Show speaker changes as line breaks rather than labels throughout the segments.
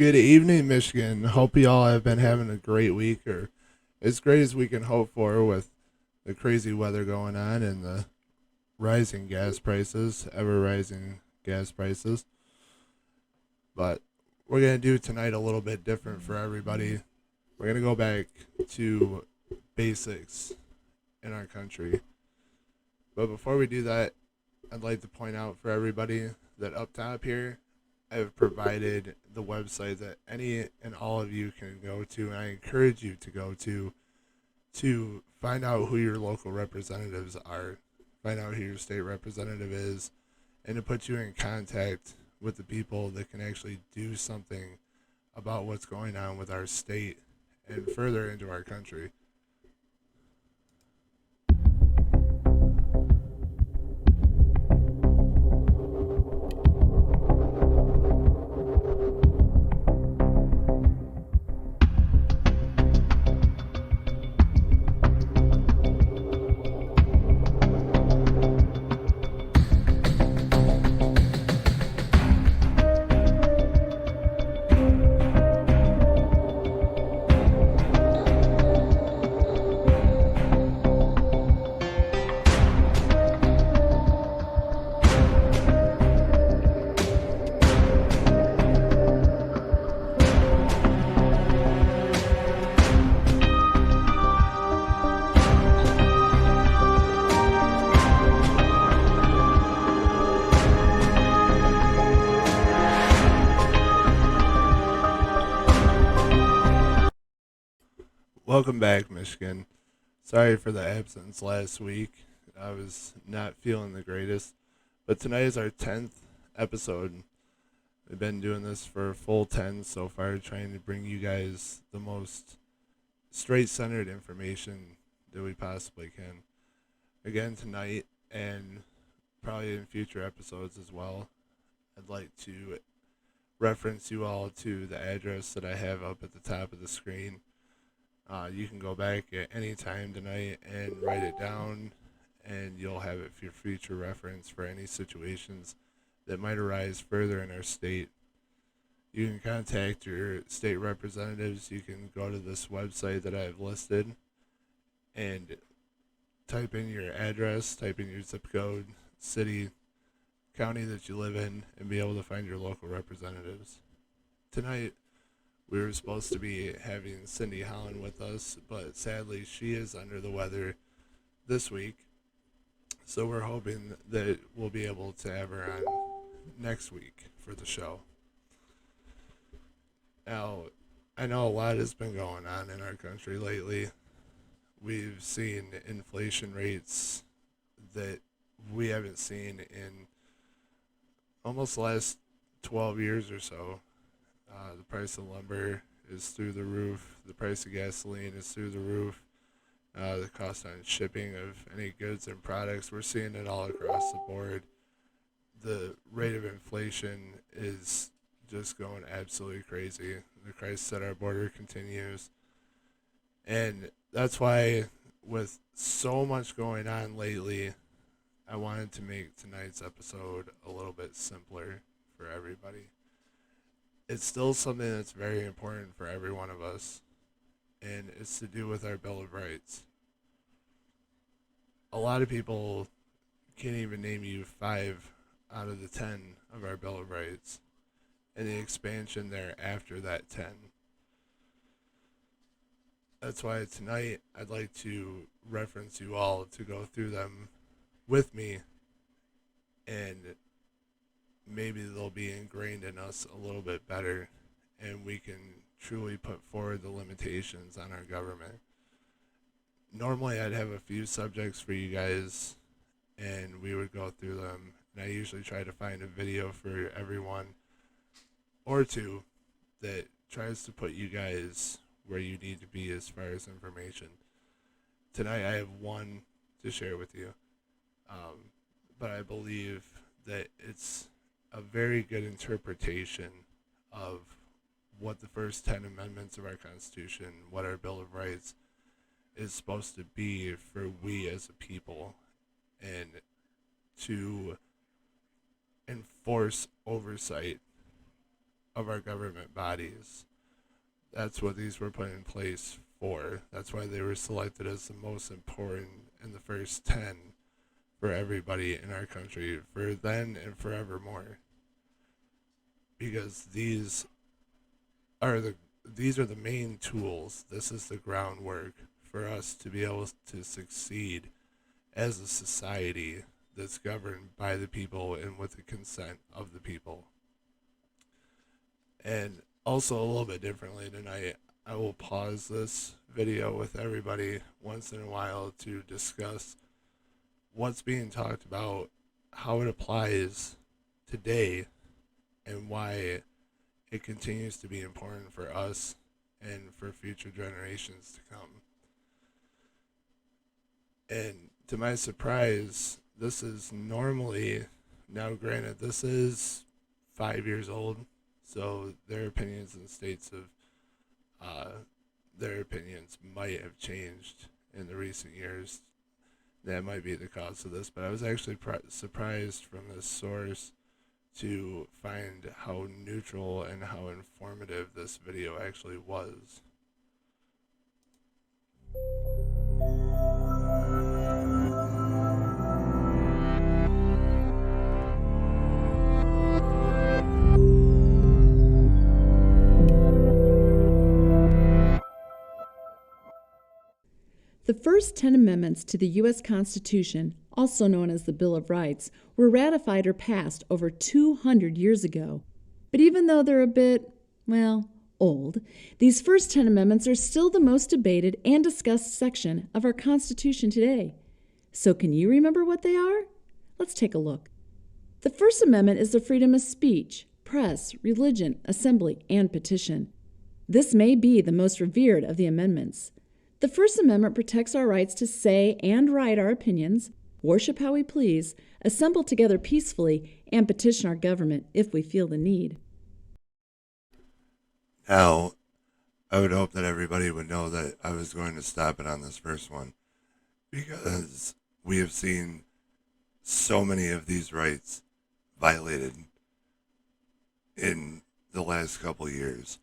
Good evening, Michigan. Hope you all have been having a great week, or as great as we can hope for, with the crazy weather going on and the rising gas prices, ever rising gas prices. But we're going to do tonight a little bit different for everybody. We're going to go back to basics in our country. But before we do that, I'd like to point out for everybody that up top here, I've provided the website that any and all of you can go to, and I encourage you to go to find out who your local representatives are, find out who your state representative is, and to put you in contact with the people that can actually do something about what's going on with our state and further into our country. Welcome back, Michigan. Sorry for the absence last week. I was not feeling the greatest. But tonight is our 10th episode. We've been doing this for a full 10 so far, trying to bring you guys the most straight centered information that we possibly can. Again, tonight, and probably in future episodes as well, I'd like to reference you all to the address that I have up at the top of the screen. You can go back at any time tonight and write it down, and you'll have it for your future reference for any situations that might arise further in our state. You can contact your state representatives. You can go to this website that I've listed and type in your address, type in your zip code, city, county that you live in, and be able to find your local representatives. Tonight, we were supposed to be having Cindy Holland with us, but sadly, she is under the weather this week. So we're hoping that we'll be able to have her on next week for the show. Now, I know a lot has been going on in our country lately. We've seen inflation rates that we haven't seen in almost the last 12 years or so. The price of lumber is through the roof. The price of gasoline is through the roof. The cost on shipping of any goods and products, we're seeing it all across the board. The rate of inflation is just going absolutely crazy. The crisis at our border continues. And that's why, with so much going on lately, I wanted to make tonight's episode a little bit simpler for everybody. It's still something that's very important for every one of us, and it's to do with our Bill of Rights. A lot of people can't even name you 5 out of the 10 of our Bill of Rights, and the expansion there after that 10. That's why tonight I'd like to reference you all to go through them with me, and maybe they'll be ingrained in us a little bit better, and we can truly put forward the limitations on our government. Normally, I'd have a few subjects for you guys, and we would go through them. And I usually try to find a video for everyone or two that tries to put you guys where you need to be as far as information. Tonight, I have one to share with you, but I believe that it's a very good interpretation of what the first 10 amendments of our Constitution, what our Bill of Rights is supposed to be for we as a people, and to enforce oversight of our government bodies. That's what these were put in place for. That's why they were selected as the most important in the first 10 for everybody in our country for then and forevermore. Because are the main tools. This is the groundwork for us to be able to succeed as a society that's governed by the people and with the consent of the people. And also a little bit differently tonight, I will pause this video with everybody once in a while to discuss what's being talked about, how it applies today, and why it continues to be important for us and for future generations to come. And to my surprise, this is normally, now granted, this is 5 years old, so their opinions and states of their opinions might have changed in the recent years. That might be the cause of this, but I was actually surprised from this source to find how neutral and how informative this video actually was.
The first 10 amendments to the U.S. Constitution, also known as the Bill of Rights, were ratified or passed over 200 years ago. But even though they're a bit, old, these first 10 amendments are still the most debated and discussed section of our Constitution today. So can you remember what they are? Let's take a look. The First Amendment is the freedom of speech, press, religion, assembly, and petition. This may be the most revered of the amendments. The First Amendment protects our rights to say and write our opinions, worship how we please, assemble together peacefully, and petition our government if we feel the need.
Now, I would hope that everybody would know that I was going to stop it on this first one because we have seen so many of these rights violated in the last couple years.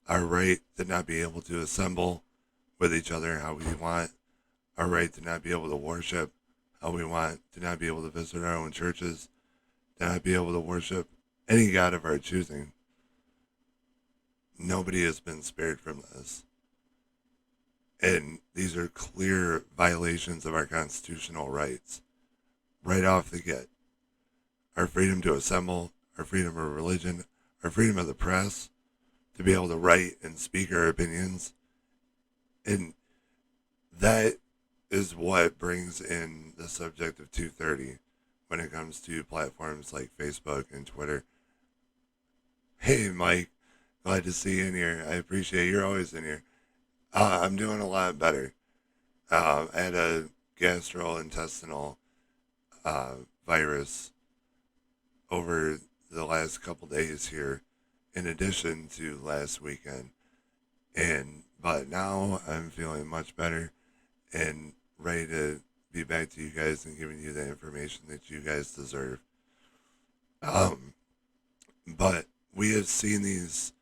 Our right to not be able to assemble with each other how we want, our right to not be able to worship how we want, to not be able to visit our own churches, to not be able to worship any God of our choosing. Nobody has been spared from this. And these are clear violations of our constitutional rights. Right off the get. Our freedom to assemble, our freedom of religion, our freedom of the press, to be able to write and speak our opinions. And that is what brings in the subject of 230 when it comes to platforms like Facebook and Twitter. Hey, Mike, glad to see you in here. I appreciate you're always in here. I'm doing a lot better. I had a gastrointestinal virus over the last couple days here, in addition to last weekend. But now I'm feeling much better and ready to be back to you guys and giving you the information that you guys deserve. But we have seen these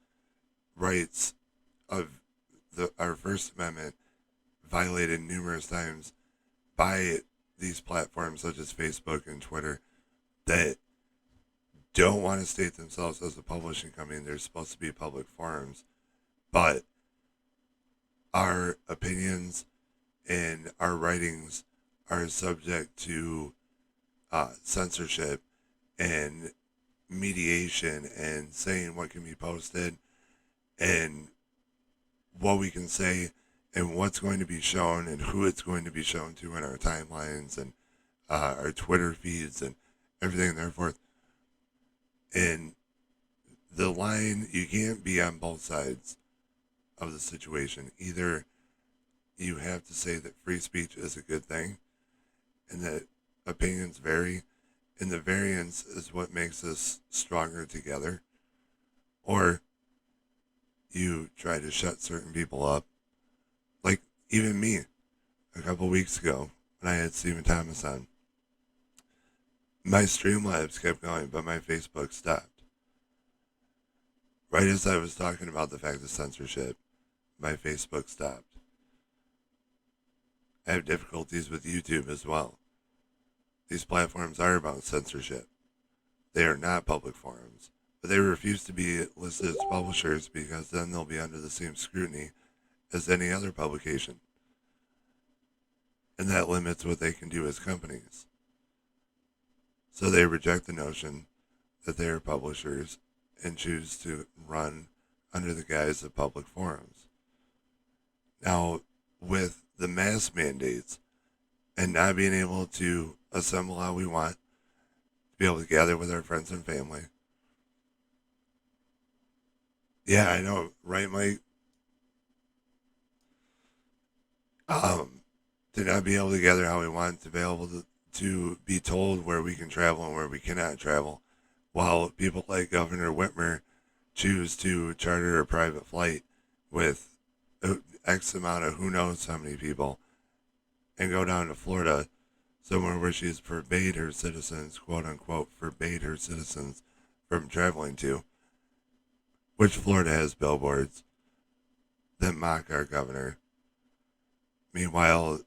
rights of our First Amendment violated numerous times by these platforms such as Facebook and Twitter that don't want to state themselves as a publishing company. They're supposed to be public forums, but our opinions and our writings are subject to censorship and mediation and saying what can be posted and what we can say and what's going to be shown and who it's going to be shown to in our timelines and our Twitter feeds and everything and forth. And the line, you can't be on both sides of the situation. Either you have to say that free speech is a good thing and that opinions vary and the variance is what makes us stronger together, or you try to shut certain people up. Like even me a couple weeks ago when I had Stephen Thomas on, my Streamlabs kept going but my Facebook stopped. right as I was talking about the fact of censorship, my Facebook stopped. I have difficulties with YouTube as well. These platforms are about censorship. They are not public forums, but they refuse to be listed as publishers because then they'll be under the same scrutiny as any other publication. And that limits what they can do as companies. So they reject the notion that they are publishers and choose to run under the guise of public forums. Now, with the mask mandates and not being able to assemble how we want, to be able to gather with our friends and family. Yeah, I know, right, Mike? To not be able to gather how we want, to be able to be told where we can travel and where we cannot travel, while people like Governor Whitmer choose to charter a private flight with X amount of who knows how many people and go down to Florida, somewhere where she's forbade her citizens, quote unquote, forbade her citizens from traveling to, which Florida has billboards that mock our governor. Meanwhile,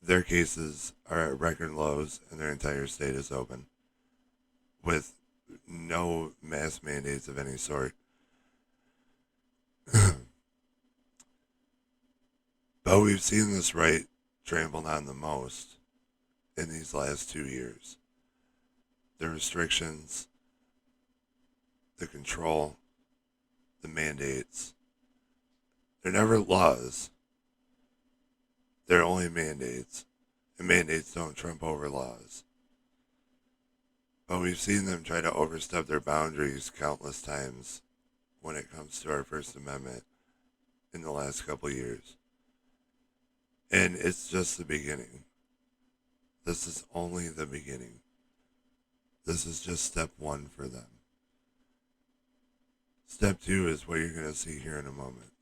their cases are at record lows and their entire state is open with no mask mandates of any sort. But we've seen this right trampled on the most in these last 2 years. The restrictions, the control, the mandates. They're never laws. They're only mandates. And mandates don't trump over laws. But we've seen them try to overstep their boundaries countless times when it comes to our First Amendment in the last couple of years. And it's just the beginning. This is only the beginning. This is just step one for them. Step two is what you're going to see here in a moment.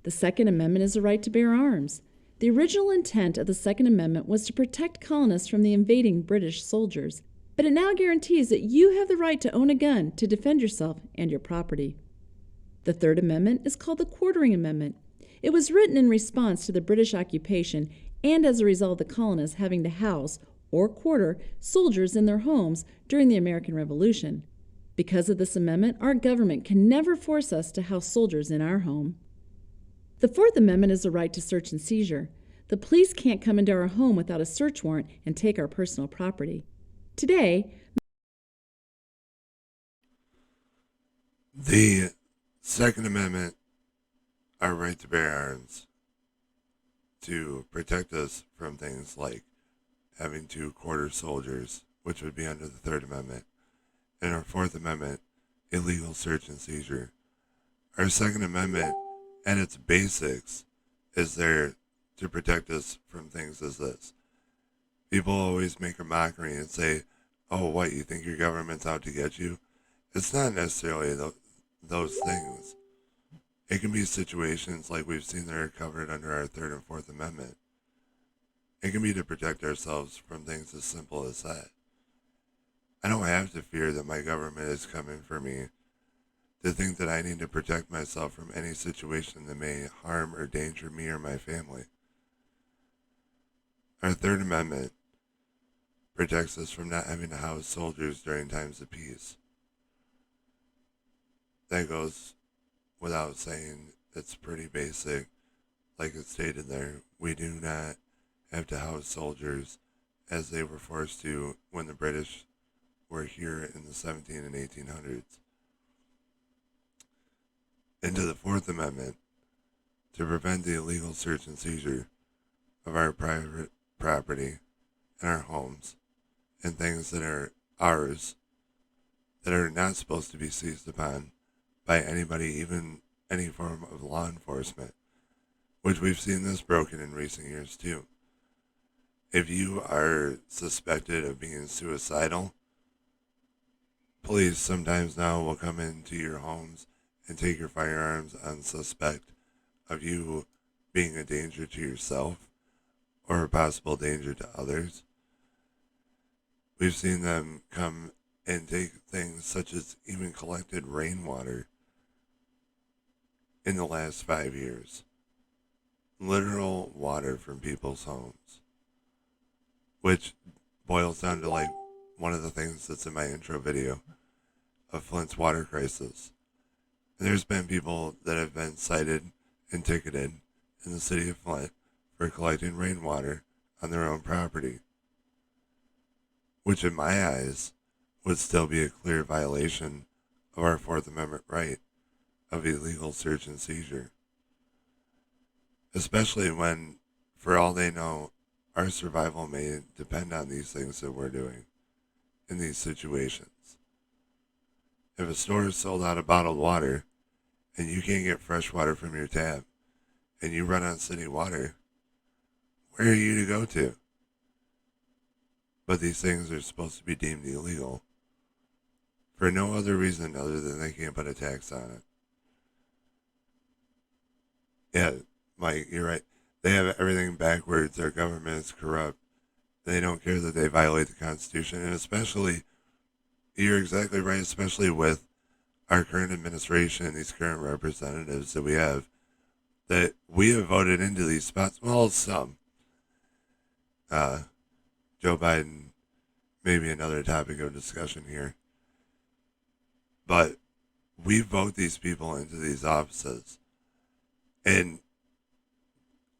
The Second Amendment is a right to bear arms. The original intent of the Second Amendment was to protect colonists from the invading British soldiers, but it now guarantees that you have the right to own a gun to defend yourself and your property. The Third Amendment is called the Quartering Amendment. It was written in response to the British occupation and as a result of the colonists having to house or quarter soldiers in their homes during the American Revolution. Because of this amendment, our government can never force us to house soldiers in our home. The Fourth Amendment is the right to search and seizure. The police can't come into our home without a search warrant and take our personal property. Today,
the Second Amendment, our right to bear arms, to protect us from things like having to quarter soldiers, which would be under the Third Amendment, and our Fourth Amendment, illegal search and seizure. Our Second Amendment, at its basics, is there to protect us from things as this. People always make a mockery and say, oh, what, you think your government's out to get you? It's not necessarily those things. It can be situations like we've seen that are covered under our Third and Fourth Amendment. It can be to protect ourselves from things as simple as that. I don't have to fear that my government is coming for me, to think that I need to protect myself from any situation that may harm or danger me or my family. Our Third Amendment protects us from not having to house soldiers during times of peace. That goes without saying. It's pretty basic. Like it's stated there, we do not have to house soldiers as they were forced to when the British were here in the 17 and 1800s. And to the Fourth Amendment, to prevent the illegal search and seizure of our private property and our homes and things that are ours that are not supposed to be seized upon by anybody, even any form of law enforcement, which we've seen this broken in recent years too. If you are suspected of being suicidal, police sometimes now will come into your homes and take your firearms on suspect of you being a danger to yourself or a possible danger to others. We've seen them come and take things such as even collected rainwater in the last 5 years. Literal water from people's homes, which boils down to like one of the things that's in my intro video of Flint's water crisis. And there's been people that have been cited and ticketed in the city of Flint for collecting rainwater on their own property, which in my eyes would still be a clear violation of our Fourth Amendment right of illegal search and seizure. Especially when, for all they know, our survival may depend on these things that we're doing in these situations. If a store is sold out of bottled water and you can't get fresh water from your tap and you run on city water, where are you to go to? But these things are supposed to be deemed illegal for no other reason other than they can't put a tax on it. Yeah, Mike, you're right. They have everything backwards. Our government is corrupt. They don't care that they violate the Constitution. And especially, you're exactly right, especially with our current administration, these current representatives that we have, that we have voted into these spots. Well, some. Joe Biden, maybe another topic of discussion here. But we vote these people into these offices. And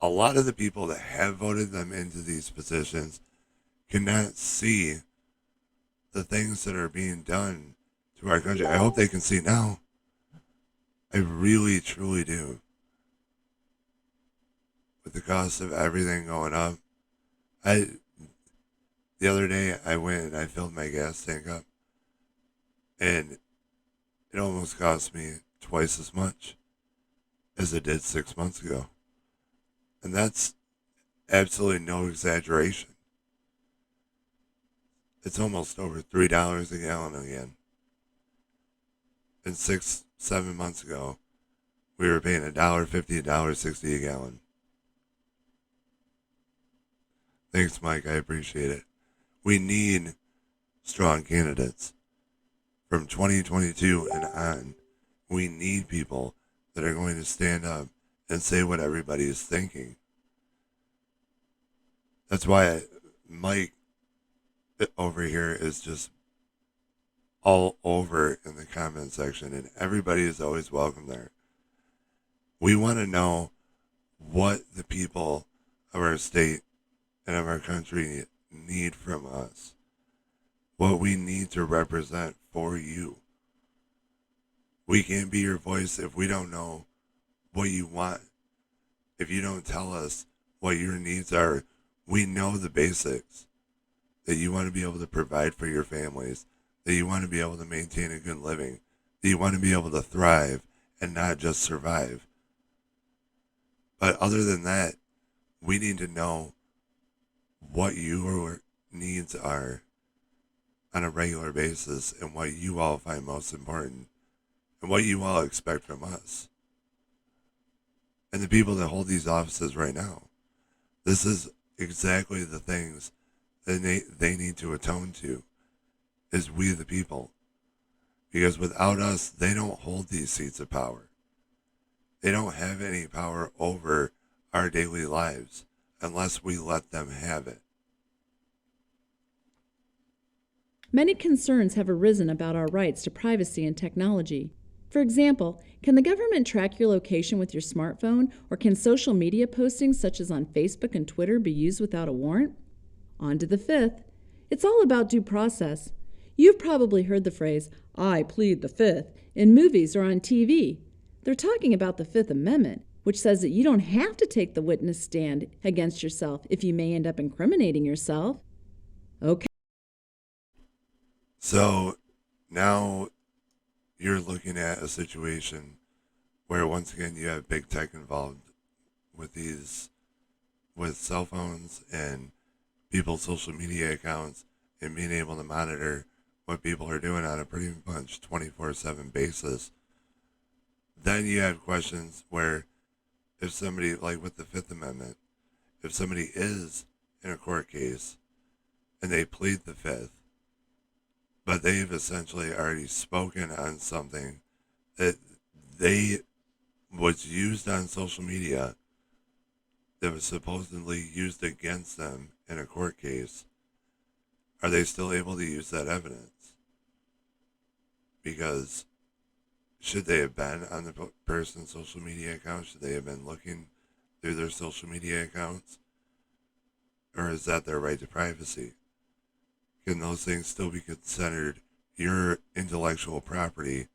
a lot of the people that have voted them into these positions cannot see the things that are being done to our country. I hope they can see now. I really, truly do. With the cost of everything going up, the other day I went and I filled my gas tank up, and it almost cost me twice as much as it did 6 months ago. And that's absolutely no exaggeration. It's almost over $3 a gallon again. And 6-7 months ago, we were paying $1.50, $1.60 a gallon. Thanks, Mike. I appreciate it. We need strong candidates. From 2022 and on, we need people that are going to stand up and say what everybody is thinking. That's why Mike over here is just all over in the comment section, and everybody is always welcome there. We want to know what the people of our state and of our country need from us, what we need to represent for you. We can't be your voice if we don't know what you want. If you don't tell us what your needs are, we know the basics, that you want to be able to provide for your families, that you want to be able to maintain a good living, that you want to be able to thrive and not just survive. But other than that, we need to know what your needs are on a regular basis and what you all find most important and what you all expect from us. And the people that hold these offices right now, this is exactly the things that they need to atone to, is we the people. Because without us, they don't hold these seats of power. They don't have any power over our daily lives unless we let them have it.
Many concerns have arisen about our rights to privacy and technology. For example, can the government track your location with your smartphone, or can social media postings such as on Facebook and Twitter be used without a warrant? On to the fifth. It's all about due process. You've probably heard the phrase, "I plead the Fifth," in movies or on TV. They're talking about the Fifth Amendment, which says that you don't have to take the witness stand against yourself if you may end up incriminating yourself. Okay.
So now you're looking at a situation where once again you have big tech involved with cell phones and people's social media accounts and being able to monitor what people are doing on a pretty much 24/7 basis. Then you have questions where if somebody, like with the Fifth Amendment, if somebody is in a court case and they plead the Fifth, but they've essentially already spoken on something that they was used on social media that was supposedly used against them in a court case. Are they still able to use that evidence? Because should they have been on the person's social media account? Should they have been looking through their social media accounts? Or is that their right to privacy? Can those things still be considered your intellectual property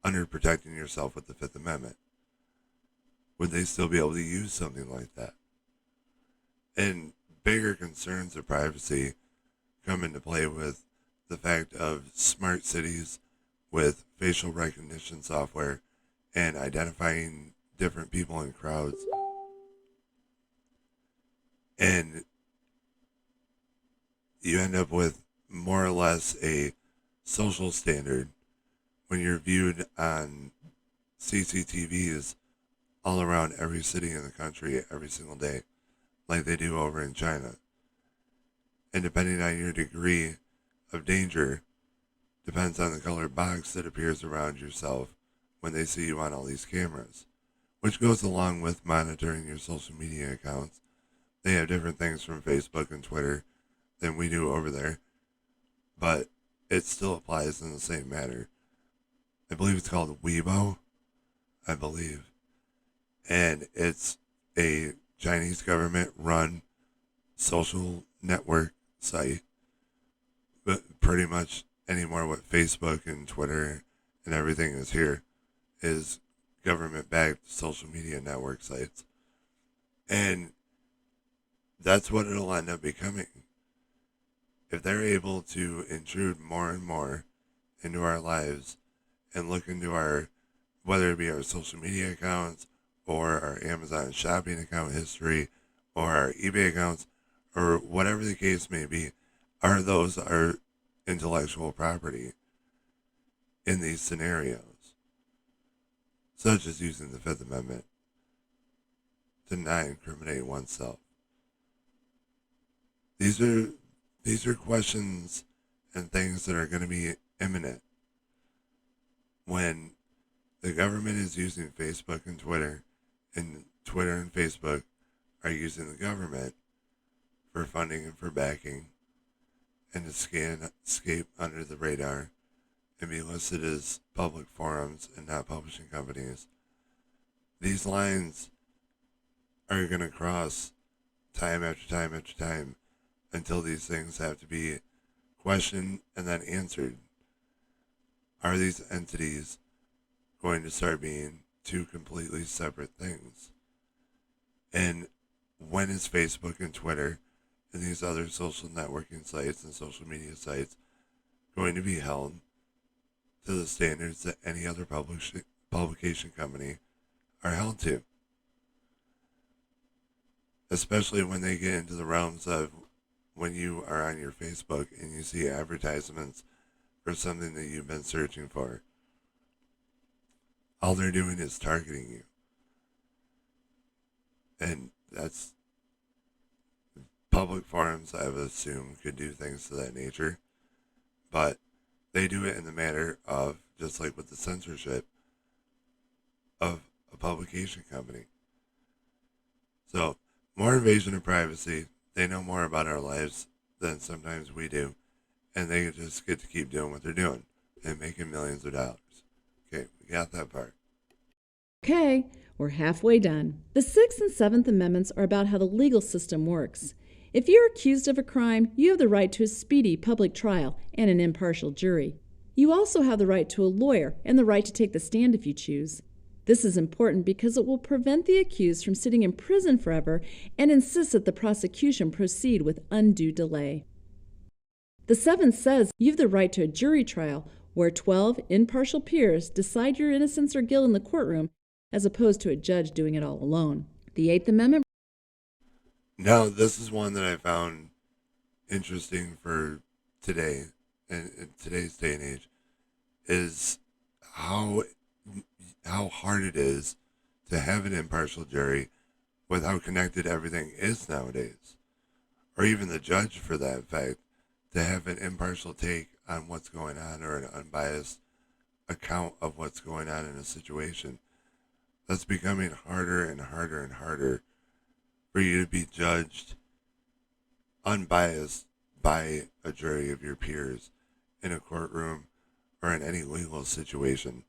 under protecting yourself with the Fifth Amendment? Would they still be able to use something like that? And bigger concerns of privacy come into play with the fact of smart cities with facial recognition software and identifying different people in crowds. And you end up with more or less a social standard when you're viewed on CCTVs all around every city in the country every single day, like they do over in China. And depending on your degree of danger, depends on the colored box that appears around yourself when they see you on all these cameras, which goes along with monitoring your social media accounts. They have different things from Facebook and Twitter than we do over there, but it still applies in the same manner. I believe it's called Weibo, I believe. And it's a Chinese government run social network site, but pretty much anymore what Facebook and Twitter and everything is here is government backed social media network sites. And that's what it'll end up becoming. If they're able to intrude more and more into our lives and look into our, whether it be our social media accounts or our Amazon shopping account history or our eBay accounts or whatever the case may be, are those our intellectual property in these scenarios, such as using the Fifth Amendment to not incriminate oneself. These are questions and things that are going to be imminent when the government is using Facebook and Twitter and Facebook are using the government for funding and for backing and to escape under the radar and be listed as public forums and not publishing companies. These lines are going to cross time after time after time until these things have to be questioned and then answered. Are these entities going to start being two completely separate things? And when is Facebook and Twitter and these other social networking sites and social media sites going to be held to the standards that any other publication company are held to? Especially when they get into the realms of when you are on your Facebook and you see advertisements for something that you've been searching for. All they're doing is targeting you. And that's public forums, I would assume, could do things to that nature. But they do it in the manner of, just like with the censorship of a publication company. So, more invasion of privacy. They know more about our lives than sometimes we do. And they just get to keep doing what they're doing and making millions of dollars. Okay, we got that part.
Okay, we're halfway done. The 6th and 7th Amendments are about how the legal system works. If you're accused of a crime, you have the right to a speedy public trial and an impartial jury. You also have the right to a lawyer and the right to take the stand if you choose. This is important because it will prevent the accused from sitting in prison forever and insist that the prosecution proceed with undue delay. The 7th says you have the right to a jury trial where 12 impartial peers decide your innocence or guilt in the courtroom as opposed to a judge doing it all alone. The 8th Amendment.
Now, this is one that I found interesting for today, and in today's day and age, is how hard it is to have an impartial jury with how connected everything is nowadays. Or even the judge, for that fact, to have an impartial take on what's going on or an unbiased account of what's going on in a situation. That's becoming harder and harder and harder for you to be judged unbiased by a jury of your peers in a courtroom or in any legal situation.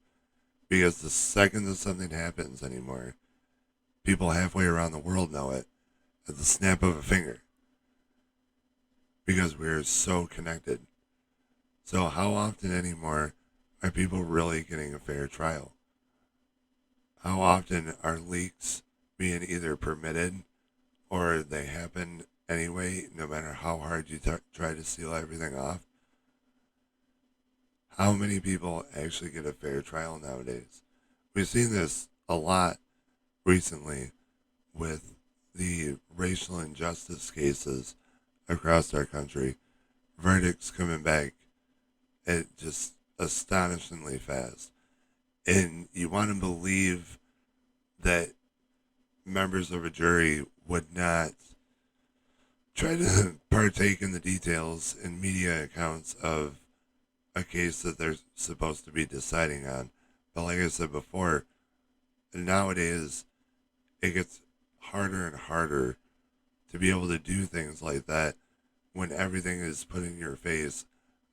Because the second that something happens anymore, people halfway around the world know it at the snap of a finger. Because we're so connected. So how often anymore are people really getting a fair trial? How often are leaks being either permitted or they happen anyway, no matter how hard you try to seal everything off? How many people actually get a fair trial nowadays? We've seen this a lot recently with the racial injustice cases across our country. Verdicts coming back at just astonishingly fast. And you want to believe that members of a jury would not try to partake in the details in media accounts of a case that they're supposed to be deciding on. But like I said before, nowadays it gets harder and harder to be able to do things like that when everything is put in your face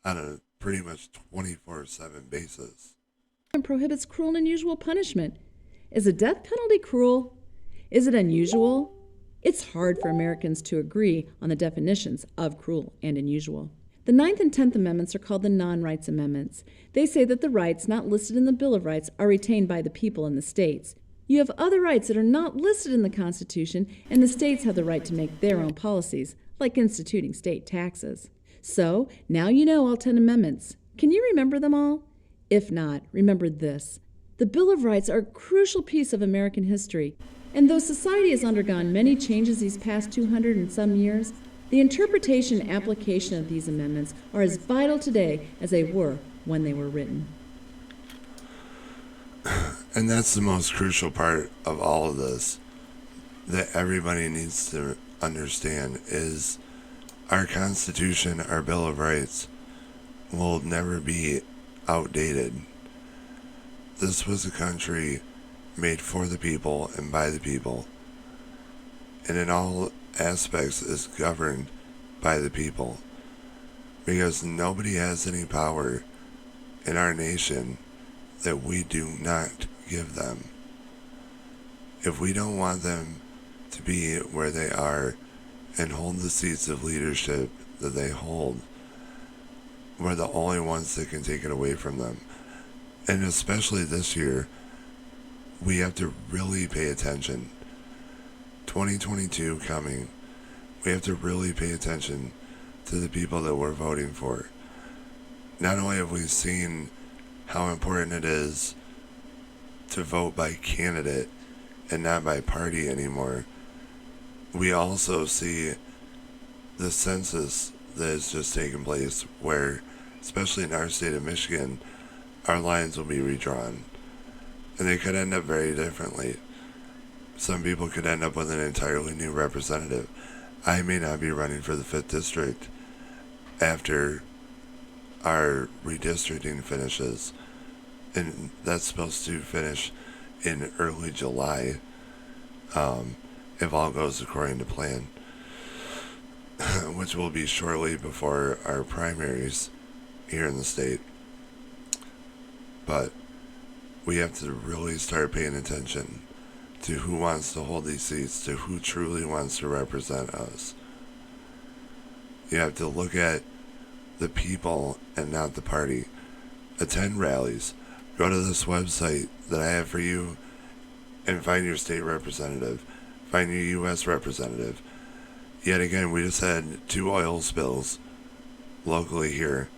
on a pretty much 24/7 basis.
And prohibits cruel and unusual punishment. Is a death penalty cruel? Is it unusual? It's hard for Americans to agree on the definitions of cruel and unusual. The 9th and 10th Amendments are called the non-rights amendments. They say that the rights not listed in the Bill of Rights are retained by the people in the states. You have other rights that are not listed in the Constitution, and the states have the right to make their own policies, like instituting state taxes. So, now you know all 10 amendments. Can you remember them all? If not, remember this. The Bill of Rights are a crucial piece of American history, and though society has undergone many changes these past 200 and some years, the interpretation and application of these amendments are as vital today as they were when they were written.
And that's the most crucial part of all of this that everybody needs to understand is our Constitution, our Bill of Rights, will never be outdated. This was a country made for the people and by the people, and in all aspects is governed by the people, because nobody has any power in our nation that we do not give them. If we don't want them to be where they are and hold the seats of leadership that they hold, we're the only ones that can take it away from them. And especially this year, we have to really pay attention. 2022 coming, we have to really pay attention to the people that we're voting for. Not only have we seen how important it is to vote by candidate and not by party anymore, we also see the census that has just taken place where, especially in our state of Michigan, our lines will be redrawn. And they could end up very differently. Some people could end up with an entirely new representative. I may not be running for the 5th district after our redistricting finishes. And that's supposed to finish in early July, if all goes according to plan, which will be shortly before our primaries here in the state. But we have to really start paying attention to who wants to hold these seats, to who truly wants to represent us. You have to look at the people and not the party. Attend rallies. Go to this website that I have for you and find your state representative. Find your U.S. representative. Yet again, we just had 2 oil spills locally here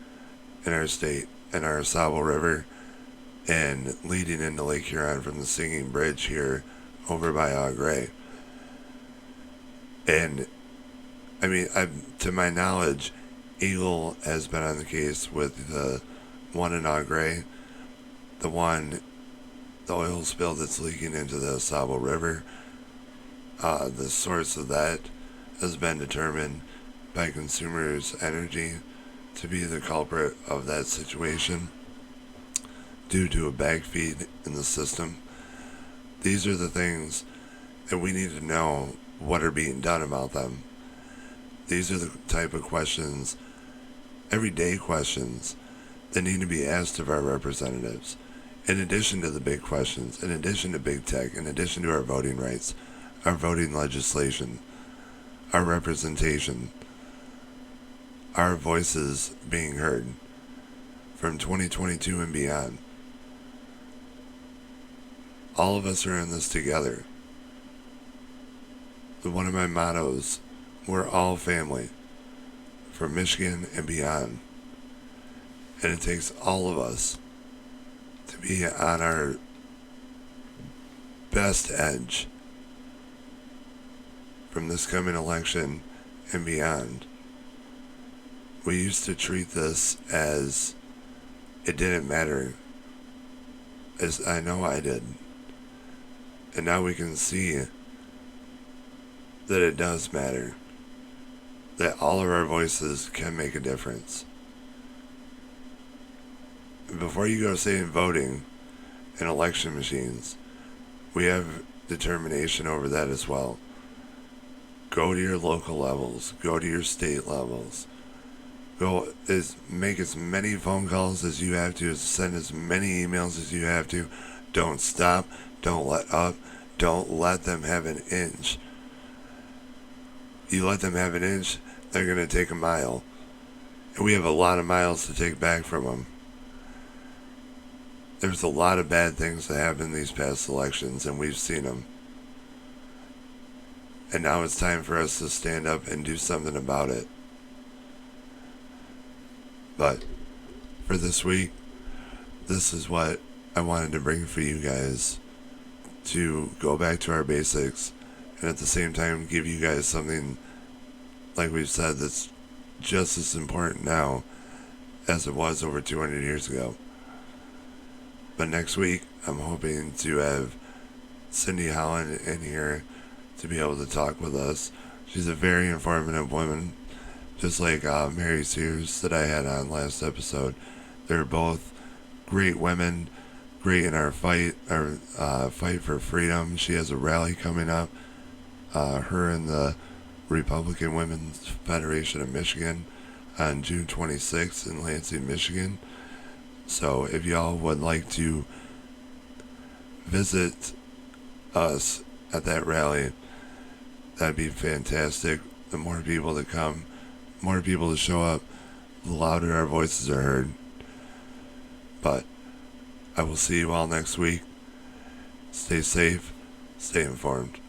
in our state, in our Sable River, and leading into Lake Huron from the Singing Bridge here over by Au Gres. And, I mean, to my knowledge, Eagle has been on the case with the one in Au Gres, the oil spill that's leaking into the Sable River. The source of that has been determined by Consumers Energy to be the culprit of that situation due to a bag feed in the system. These are the things that we need to know what are being done about them. These are the type of questions, everyday questions, that need to be asked of our representatives. In addition to the big questions, in addition to big tech, in addition to our voting rights, our voting legislation, our representation, our voices being heard from 2022 and beyond. All of us are in this together. One of my mottos, we're all family, from Michigan and beyond. And it takes all of us to be on our best edge from this coming election and beyond. We used to treat this as it didn't matter, as I know I did. And now we can see that it does matter, that all of our voices can make a difference. Before you go saying voting and election machines, we have determination over that as well. Go to your local levels, go to your state levels, make as many phone calls as you have to, send as many emails as you have to. Don't stop, don't let up, don't let them have an inch. You let them have an inch, they're going to take a mile. And we have a lot of miles to take back from them. There's a lot of bad things that happened in these past elections, and we've seen them. And now it's time for us to stand up and do something about it. But for this week, this is what I wanted to bring for you guys, to go back to our basics and at the same time give you guys something, like we've said, that's just as important now as it was over 200 years ago. But next week, I'm hoping to have Cindy Holland in here to be able to talk with us. She's a very informative woman, just like Mary Sears that I had on last episode. They're both great women, great in our fight for freedom. She has a rally coming up, her and the Republican Women's Federation of Michigan, on June 26th in Lansing, Michigan. So if y'all would like to visit us at that rally, that'd be fantastic. The more people that come, more people to show up, the louder our voices are heard. But I will see you all next week. Stay safe, stay informed.